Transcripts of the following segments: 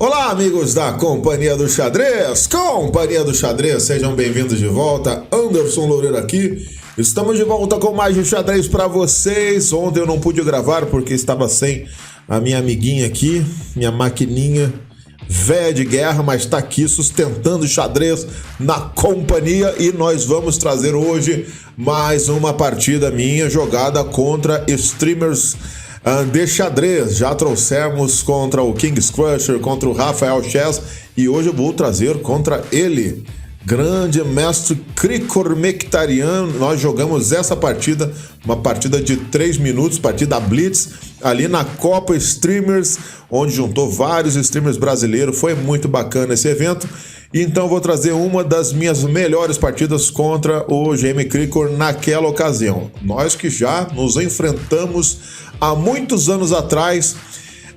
Olá, amigos da Companhia do Xadrez! Companhia do Xadrez, sejam bem-vindos de volta. Anderson Loureiro aqui. Estamos de volta com mais de xadrez para vocês. Ontem eu não pude gravar porque estava sem a minha amiguinha aqui, minha maquininha véia de guerra, mas está aqui sustentando o xadrez na companhia e nós vamos trazer hoje mais uma partida minha jogada contra streamers de xadrez. Já trouxemos contra o King's Crusher, contra o Rafael Chess e hoje eu vou trazer contra ele, grande mestre Krikor Mekhtarian. Nós jogamos essa partida, uma partida de 3 minutos, partida Blitz, ali na Copa Streamers, onde juntou vários streamers brasileiros. Foi muito bacana esse evento. Então eu vou trazer uma das minhas melhores partidas contra o GM Krikor naquela ocasião. Nós que já nos enfrentamos há muitos anos atrás,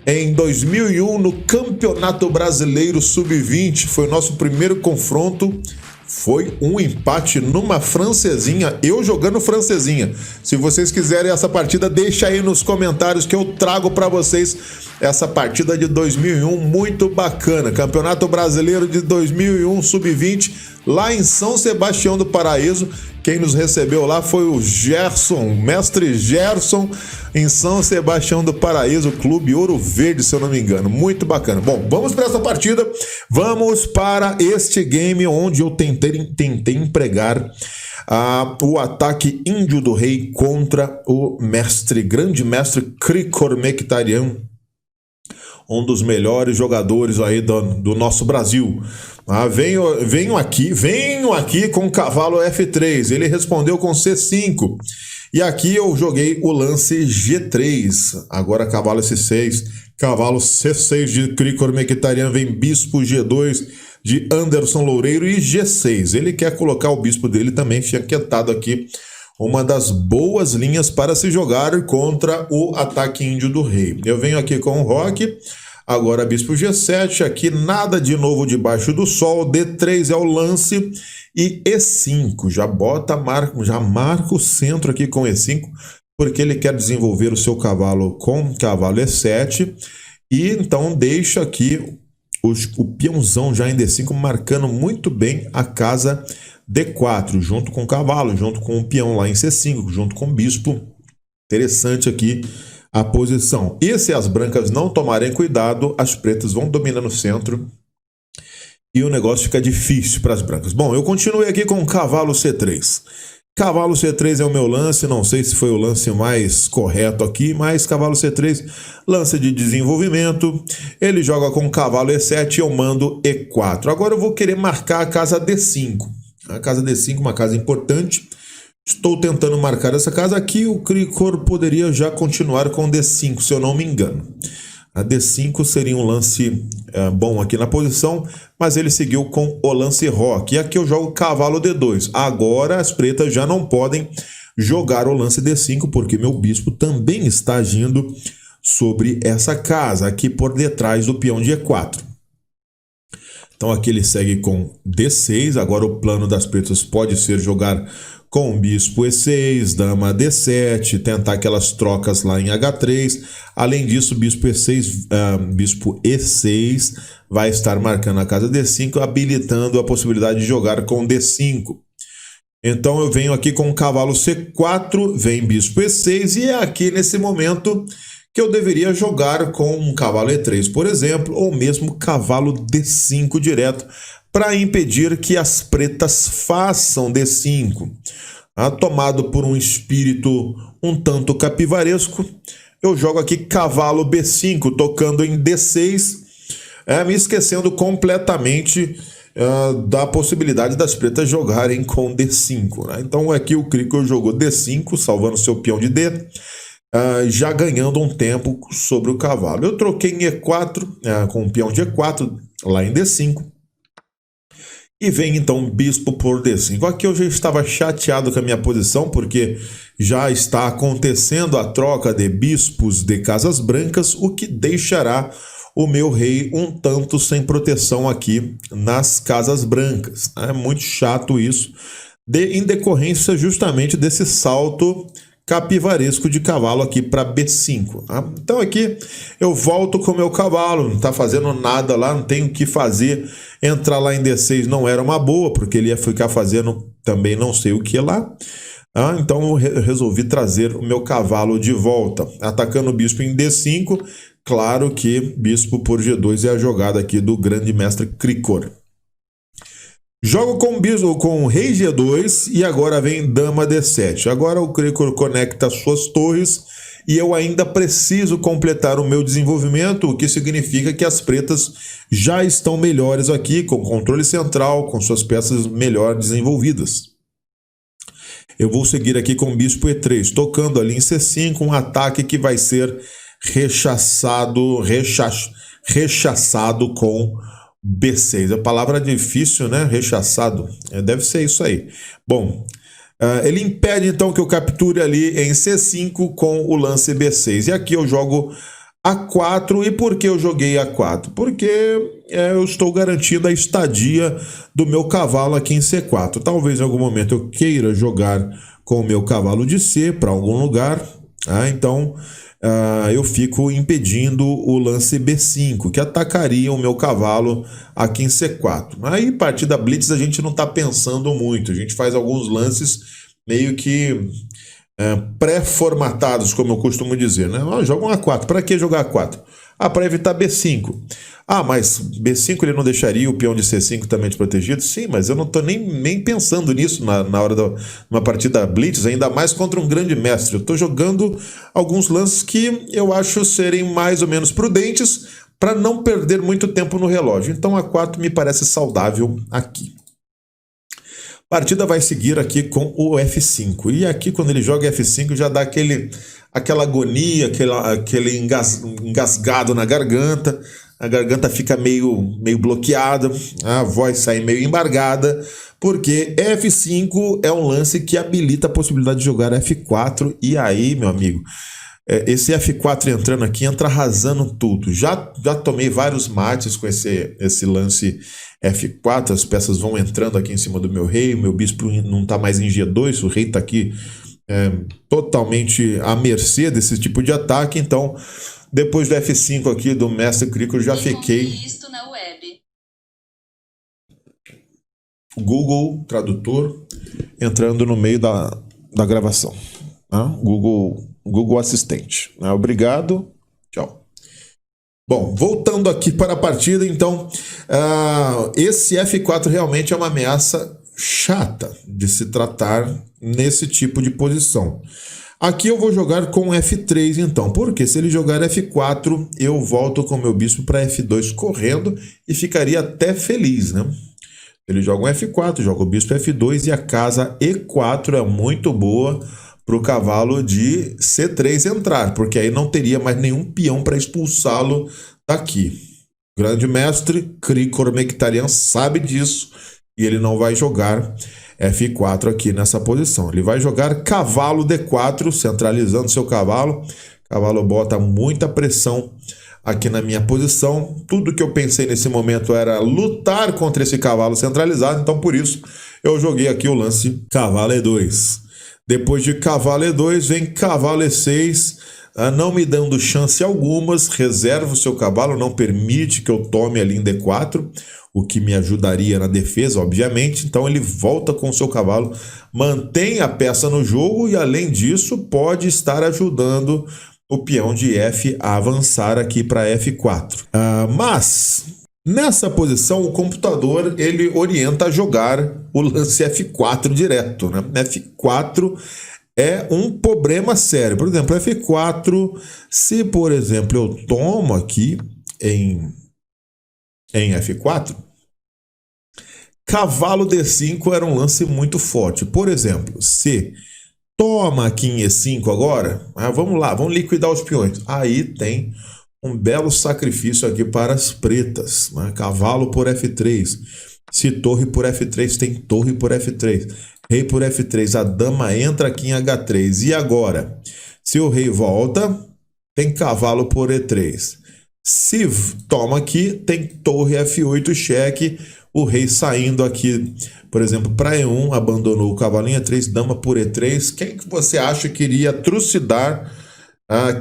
em 2001, no Campeonato Brasileiro Sub-20, foi o nosso primeiro confronto. Foi um empate numa francesinha, eu jogando francesinha. Se vocês quiserem essa partida, deixa aí nos comentários que eu trago para vocês essa partida de 2001, muito bacana. Campeonato Brasileiro de 2001, Sub-20, lá em São Sebastião do Paraíso. Quem nos recebeu lá foi o Gerson, mestre Gerson, em São Sebastião do Paraíso, Clube Ouro Verde, se eu não me engano. Muito bacana. Bom, vamos para essa partida. Vamos para este game onde eu tentei empregar o ataque índio do rei contra o grande mestre Krikor Mekhtarian, um dos melhores jogadores aí do nosso Brasil. Venho aqui com o cavalo F3, ele respondeu com C5, e aqui eu joguei o lance G3, agora cavalo S6, cavalo C6 de Krikor Mekhtarian, vem bispo G2 de Anderson Loureiro e G6, ele quer colocar o bispo dele também fiaquetado aqui, uma das boas linhas para se jogar contra o ataque índio do rei. Eu venho aqui com o roque, agora bispo G7, aqui nada de novo debaixo do sol, D3 é o lance e E5, já marca o centro aqui com E5, porque ele quer desenvolver o seu cavalo com cavalo E7, e então deixa aqui o peãozão já em D5, marcando muito bem a casa D4, junto com o cavalo, junto com o peão lá em C5, junto com o bispo. Interessante aqui a posição. E se as brancas não tomarem cuidado, as pretas vão dominar no centro e o negócio fica difícil para as brancas. Bom, eu continuei aqui com o cavalo C3. Cavalo C3 é o meu lance, não sei se foi o lance mais correto aqui, mas cavalo C3, lance de desenvolvimento. Ele joga com cavalo E7 e eu mando E4. Agora eu vou querer marcar a casa D5. A casa D5, uma casa importante. Estou tentando marcar essa casa aqui. O Krikor poderia já continuar com D5, se eu não me engano. A D5 seria um lance bom aqui na posição, mas ele seguiu com o lance roque. E aqui eu jogo cavalo D2. Agora as pretas já não podem jogar o lance D5, porque meu bispo também está agindo sobre essa casa, aqui por detrás do peão de E4. Então aqui ele segue com D6, agora o plano das pretas pode ser jogar com bispo E6, dama D7, tentar aquelas trocas lá em H3. Além disso, bispo E6 vai estar marcando a casa D5, habilitando a possibilidade de jogar com D5. Então eu venho aqui com o cavalo C4, vem bispo E6 e é aqui nesse momento que eu deveria jogar com um cavalo E3, por exemplo, ou mesmo cavalo D5 direto, para impedir que as pretas façam D5. Tomado por um espírito um tanto capivaresco, eu jogo aqui cavalo B5, tocando em D6, me esquecendo completamente da possibilidade das pretas jogarem com D5. Né? Então aqui o Krikor jogou D5, salvando seu peão de D, já ganhando um tempo sobre o cavalo. Eu troquei em E4, com o peão de E4, lá em D5. E vem então bispo por D5. Aqui eu já estava chateado com a minha posição, porque já está acontecendo a troca de bispos de casas brancas, o que deixará o meu rei um tanto sem proteção aqui nas casas brancas. É muito chato isso, em decorrência justamente desse salto capivaresco de cavalo aqui para B5. Tá? Então aqui eu volto com o meu cavalo, não está fazendo nada lá, não tenho o que fazer. Entrar lá em D6 não era uma boa, porque ele ia ficar fazendo também não sei o que lá. Então eu resolvi trazer o meu cavalo de volta, atacando o bispo em D5. Claro que bispo por G2 é a jogada aqui do grande mestre Krikor. Jogo com bispo com rei G2 e agora vem dama D7. Agora o Krikor conecta suas torres e eu ainda preciso completar o meu desenvolvimento, o que significa que as pretas já estão melhores aqui, com controle central, com suas peças melhor desenvolvidas. Eu vou seguir aqui com o bispo E3, tocando ali em C5, um ataque que vai ser rechaçado com B6. A palavra é difícil, né? Rechaçado. Deve ser isso aí. Bom, ele impede então que eu capture ali em C5 com o lance B6. E aqui eu jogo A4. E por que eu joguei A4? Porque eu estou garantindo a estadia do meu cavalo aqui em C4. Talvez em algum momento eu queira jogar com o meu cavalo de C para algum lugar. Então eu fico impedindo o lance B5, que atacaria o meu cavalo aqui em C4. Aí, partida Blitz, a gente não está pensando muito. A gente faz alguns lances meio que pré-formatados, como eu costumo dizer, né? Joga um A4. Para que jogar A4? Para evitar B5. Mas B5 ele não deixaria o peão de C5 também desprotegido? Sim, mas eu não estou nem pensando nisso na hora de uma partida Blitz, ainda mais contra um grande mestre. Eu estou jogando alguns lances que eu acho serem mais ou menos prudentes para não perder muito tempo no relógio. Então A4 me parece saudável aqui. A partida vai seguir aqui com o F5. E aqui, quando ele joga F5, já dá aquela agonia, aquele engasgado na garganta. A garganta fica meio bloqueada, a voz sai meio embargada, porque F5 é um lance que habilita a possibilidade de jogar F4. E aí, meu amigo, esse F4 entrando aqui, entra arrasando tudo. Já tomei vários mates com esse lance F4, as peças vão entrando aqui em cima do meu rei, o meu bispo não está mais em G2, o rei está aqui totalmente à mercê desse tipo de ataque. Então, depois do F5 aqui do mestre Krikor, já fiquei... Isto na web. Google Tradutor entrando no meio da gravação. Google Assistente. Obrigado. Tchau. Bom, voltando aqui para a partida, então, esse F4 realmente é uma ameaça chata de se tratar nesse tipo de posição. Aqui eu vou jogar com F3, então, porque se ele jogar F4, eu volto com meu bispo para F2 correndo e ficaria até feliz, né? Ele joga um F4, joga o bispo F2 e a casa E4 é muito boa para o cavalo de C3 entrar, porque aí não teria mais nenhum peão para expulsá-lo daqui. O grande mestre Krikor Mektarian sabe disso e ele não vai jogar F4 aqui nessa posição. Ele vai jogar cavalo D4, centralizando seu cavalo. O cavalo bota muita pressão aqui na minha posição. Tudo que eu pensei nesse momento era lutar contra esse cavalo centralizado, então por isso eu joguei aqui o lance cavalo E2. Depois de cavalo E2 vem cavalo E6, não me dando chance algumas, reserva o seu cavalo, não permite que eu tome ali em D4, o que me ajudaria na defesa, obviamente. Então ele volta com o seu cavalo, mantém a peça no jogo e, além disso, pode estar ajudando o peão de F a avançar aqui para F4. Mas nessa posição o computador ele orienta a jogar o lance F4 direto, né? F4 é um problema sério. Por exemplo, F4, se por exemplo eu tomo aqui em F4, cavalo D5 era um lance muito forte. Por exemplo, se toma aqui em E5 agora, vamos lá, vamos liquidar os peões. Aí tem um belo sacrifício aqui para as pretas, né? Cavalo por F3. Se torre por F3, tem torre por F3. Rei por F3, a dama entra aqui em H3. E agora? Se o rei volta, tem cavalo por E3. Se toma aqui, tem torre F8 cheque. o rei saindo aqui, por exemplo, para E1, abandonou o cavalo em E3, dama por E3. Quem que você acha que iria trucidar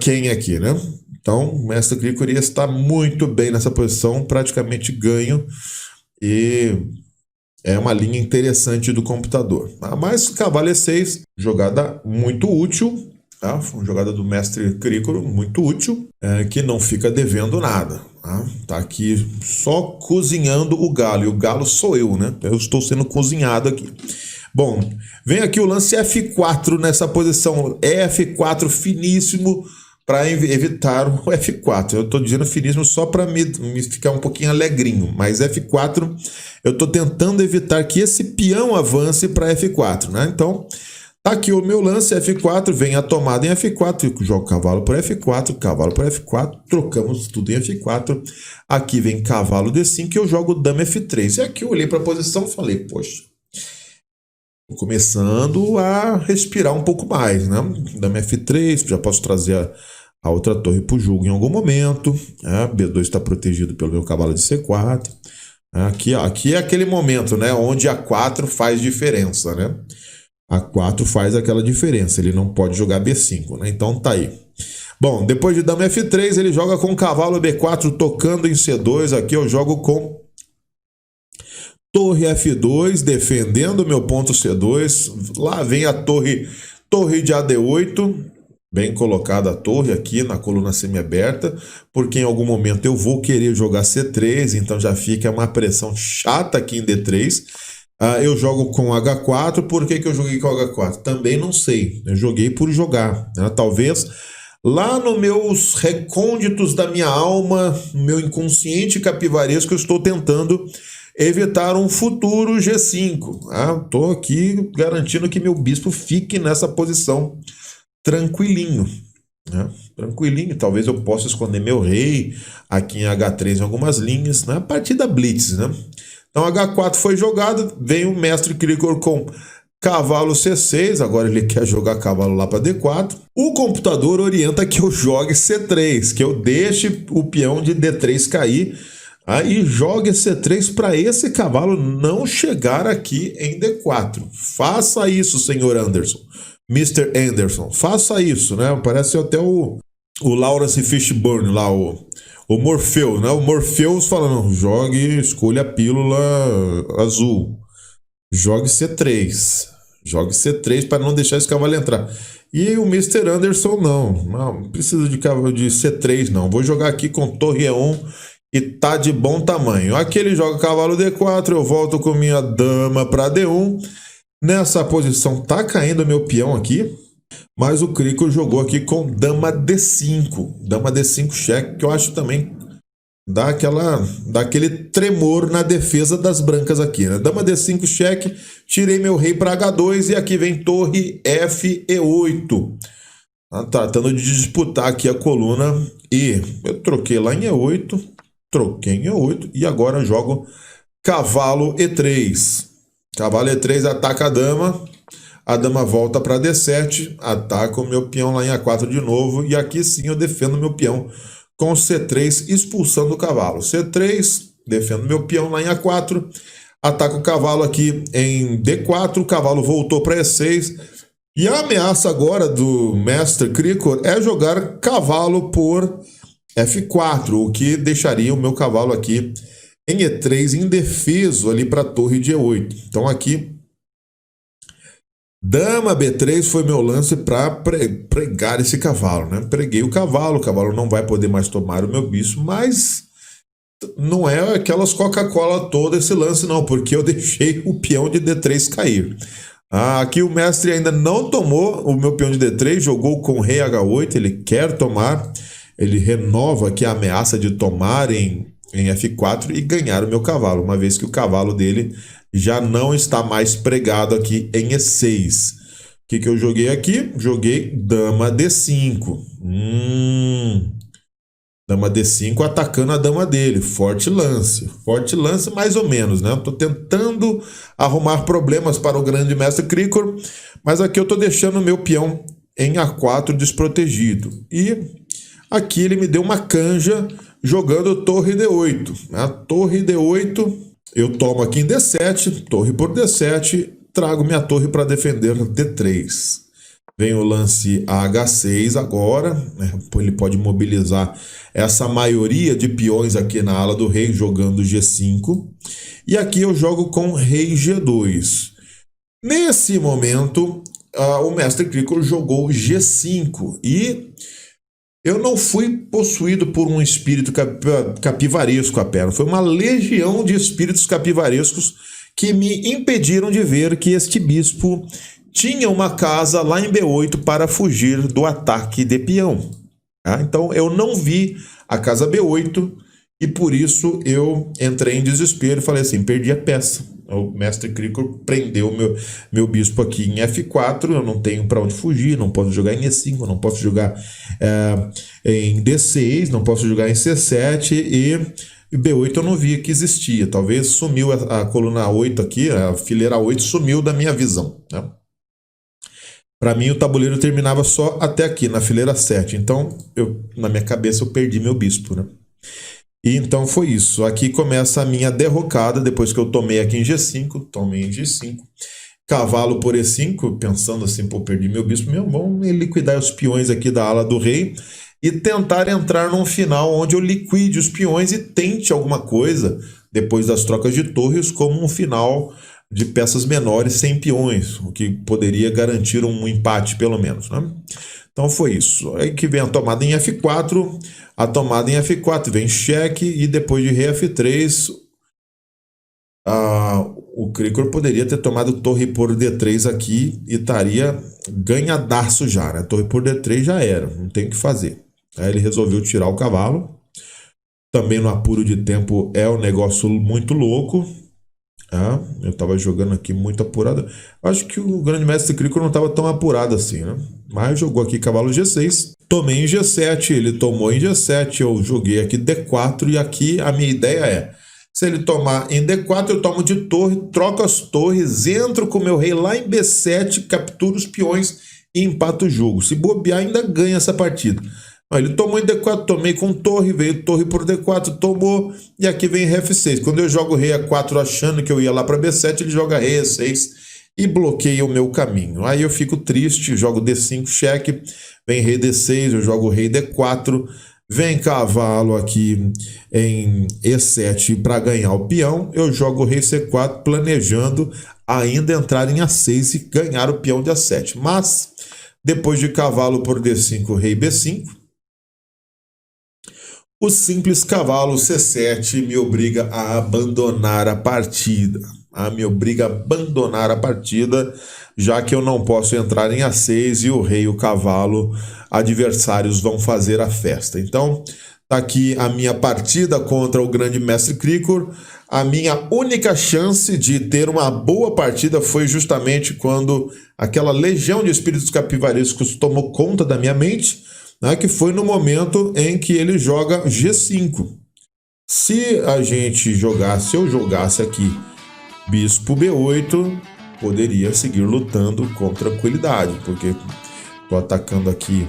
quem aqui, né? Então, o mestre Krikor iria estar muito bem nessa posição, praticamente ganho, e é uma linha interessante do computador. Mas cavalo E6, jogada muito útil, tá? Uma jogada do mestre Krikor muito útil, que não fica devendo nada. Tá aqui só cozinhando o galo, e o galo sou eu, né? Eu estou sendo cozinhado aqui. Bom, vem aqui o lance F4 nessa posição, F4 finíssimo para evitar o F4. Eu estou dizendo finíssimo só para me ficar um pouquinho alegrinho, mas F4 eu estou tentando evitar que esse peão avance para F4, né? Então, tá aqui o meu lance F4, vem a tomada em F4, eu jogo cavalo por F4, cavalo por F4, trocamos tudo em F4, aqui vem cavalo D5 e eu jogo dama F3. E aqui eu olhei para a posição e falei, poxa, tô começando a respirar um pouco mais, né? Dama F3, já posso trazer a outra torre para o jogo em algum momento, B2 está protegido pelo meu cavalo de C4, aqui é aquele momento, né, onde a 4 faz diferença, né? A 4 faz aquela diferença, ele não pode jogar B5, né? Então tá aí. Bom, depois de dama F3, ele joga com cavalo B4 tocando em C2, aqui eu jogo com torre F2, defendendo meu ponto C2, lá vem a torre de AD8, bem colocada a torre aqui na coluna semiaberta, porque em algum momento eu vou querer jogar C3, então já fica uma pressão chata aqui em D3. Eu jogo com H4, por que eu joguei com H4? Também não sei, eu joguei por jogar, né? Talvez lá nos meus recônditos da minha alma, no meu inconsciente capivaresco, eu estou tentando evitar um futuro G5. Estou aqui garantindo que meu bispo fique nessa posição tranquilinho, né? Tranquilinho, talvez eu possa esconder meu rei aqui em H3 em algumas linhas, né? A partir da blitz, né? Então H4 foi jogado, vem o mestre Krikor com cavalo C6, agora ele quer jogar cavalo lá para D4. O computador orienta que eu jogue C3, que eu deixe o peão de D3 cair, aí jogue C3 para esse cavalo não chegar aqui em D4. Faça isso, senhor Anderson. Mr. Anderson, faça isso, né? Parece até o Lawrence Fishburne lá, o Morpheus, né? O Morpheus falando, jogue, escolha a pílula azul. Jogue C3. Jogue C3 para não deixar esse cavalo entrar. E o Mr. Anderson não precisa de cavalo de C3 não. Vou jogar aqui com torre E1 e tá de bom tamanho. Aqui ele joga cavalo D4, eu volto com minha dama para D1. Nessa posição tá caindo meu peão aqui, mas o Krikor jogou aqui com dama D5. Dama D5 cheque, que eu acho também dá aquele tremor na defesa das brancas aqui, né? Dama D5 cheque, tirei meu rei para H2 e aqui vem torre FE8. Tratando de disputar aqui a coluna E. Eu troquei lá em E8, troquei em E8 e agora jogo cavalo E3. Cavalo E3 ataca a dama volta para D7, ataca o meu peão lá em A4 de novo, e aqui sim eu defendo meu peão com C3, expulsando o cavalo. C3, defendo meu peão lá em A4, ataca o cavalo aqui em D4, o cavalo voltou para E6, e a ameaça agora do mestre Krikor é jogar cavalo por F4, o que deixaria o meu cavalo aqui em E3 indefeso ali para a torre de E8. Então aqui dama B3 foi meu lance para pregar esse cavalo, né? Preguei o cavalo não vai poder mais tomar o meu bispo, mas não é aquelas Coca-Cola toda esse lance não, porque eu deixei o peão de D3 cair. Aqui o mestre ainda não tomou o meu peão de D3, jogou com rei H8, ele quer tomar, ele renova aqui a ameaça de tomar em F4 e ganhar o meu cavalo, uma vez que o cavalo dele já não está mais pregado aqui em E6. O que eu joguei aqui? Joguei dama D5. Dama D5 atacando a dama dele. Forte lance mais ou menos, né? Estou tentando arrumar problemas para o grande mestre Krikor, mas aqui eu estou deixando o meu peão em A4 desprotegido. E aqui ele me deu uma canja jogando torre D8. A torre D8 eu tomo aqui em D7, torre por D7, trago minha torre para defender D3. Vem o lance a H6 agora, né? Ele pode mobilizar essa maioria de peões aqui na ala do rei, jogando G5. E aqui eu jogo com rei G2. Nesse momento, o mestre Krikor jogou G5 e eu não fui possuído por um espírito capivaresco apenas. Foi uma legião de espíritos capivarescos que me impediram de ver que este bispo tinha uma casa lá em B8 para fugir do ataque de peão. Então eu não vi a casa B8 e por isso eu entrei em desespero e falei assim, perdi a peça. O mestre Krikor prendeu meu bispo aqui em F4, eu não tenho para onde fugir, não posso jogar em E5, não posso jogar em D6, não posso jogar em C7 e B8 eu não via que existia. Talvez sumiu a coluna 8 aqui, a fileira 8 sumiu da minha visão, né? Para mim o tabuleiro terminava só até aqui, na fileira 7, então na minha cabeça eu perdi meu bispo, né? E então foi isso. Aqui começa a minha derrocada, depois que eu tomei aqui em G5, tomei em G5. Cavalo por E5, pensando assim, pô, perdi meu bispo, vamos liquidar os peões aqui da ala do rei e tentar entrar num final onde eu liquide os peões e tente alguma coisa, depois das trocas de torres, como um final de peças menores sem peões, o que poderia garantir um empate pelo menos, né? Então foi isso. Aí que vem a tomada em F4, a tomada em F4 vem cheque e depois de rei F3, o Krikor poderia ter tomado torre por D3 aqui e estaria ganhadaço já, né? Torre por D3 já era, não tem o que fazer. Aí ele resolveu tirar o cavalo. Também no apuro de tempo é um negócio muito louco. Eu estava jogando aqui muito apurado. Acho que o grande mestre Krikor não estava tão apurado assim, né? Mas jogou aqui cavalo G6. Tomei em G7, ele tomou em G7. Eu joguei aqui D4 e aqui a minha ideia é: se ele tomar em D4, eu tomo de torre, troco as torres, entro com o meu rei lá em B7, capturo os peões e empato o jogo. Se bobear, ainda ganha essa partida. Ele tomou em D4, tomei com torre, veio torre por D4, tomou, e aqui vem rei F6. Quando eu jogo rei A4 achando que eu ia lá para B7, ele joga rei A6 e bloqueia o meu caminho. Aí eu fico triste, jogo D5, cheque, vem rei D6, eu jogo rei D4, vem cavalo aqui em E7 para ganhar o peão, eu jogo rei C4 planejando ainda entrar em A6 e ganhar o peão de A7. Mas, depois de cavalo por D5, rei B5, o simples cavalo C7 me obriga a abandonar a partida. Já que eu não posso entrar em A6 e o rei e o cavalo adversários vão fazer a festa. Então, tá aqui a minha partida contra o grande mestre Krikor. A minha única chance de ter uma boa partida foi justamente quando aquela legião de espíritos capivarescos tomou conta da minha mente, né, que foi no momento em que ele joga G5. Se eu jogasse aqui bispo B8, poderia seguir lutando com tranquilidade, porque estou atacando aqui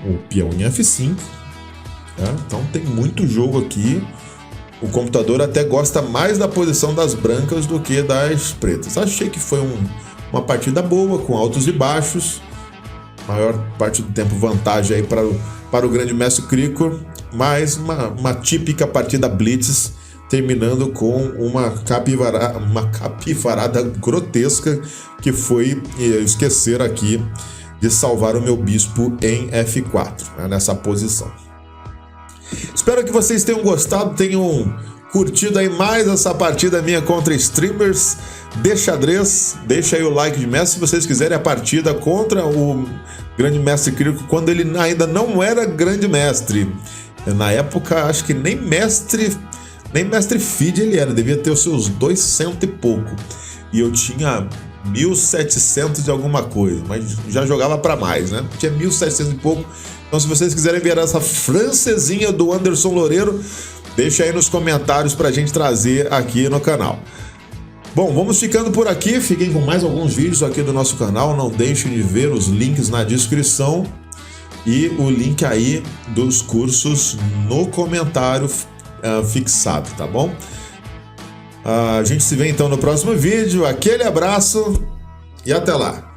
o peão em F5. Né? Então tem muito jogo aqui. O computador até gosta mais da posição das brancas do que das pretas. Achei que foi uma partida boa, com altos e baixos. Maior parte do tempo vantagem aí para o grande mestre Krikor, mas uma típica partida blitz, terminando com uma capivarada grotesca, que foi esquecer aqui de salvar o meu bispo em F4, né, nessa posição. Espero que vocês tenham gostado, tenham curtido aí mais essa partida minha contra streamers de xadrez. Deixa aí o like de mestre se vocês quiserem a partida contra o grande mestre Krikor, quando ele ainda não era grande mestre. Na época, acho que nem mestre feed ele era, devia ter os seus 200 e pouco. E eu tinha 1700 de alguma coisa, mas já jogava para mais, né? Tinha 1700 e pouco. Então, se vocês quiserem ver essa francesinha do Anderson Loureiro, deixa aí nos comentários pra gente trazer aqui no canal. Bom, vamos ficando por aqui. Fiquem com mais alguns vídeos aqui do nosso canal. Não deixem de ver os links na descrição e o link aí dos cursos no comentário fixado, tá bom? A gente se vê então no próximo vídeo. Aquele abraço e até lá.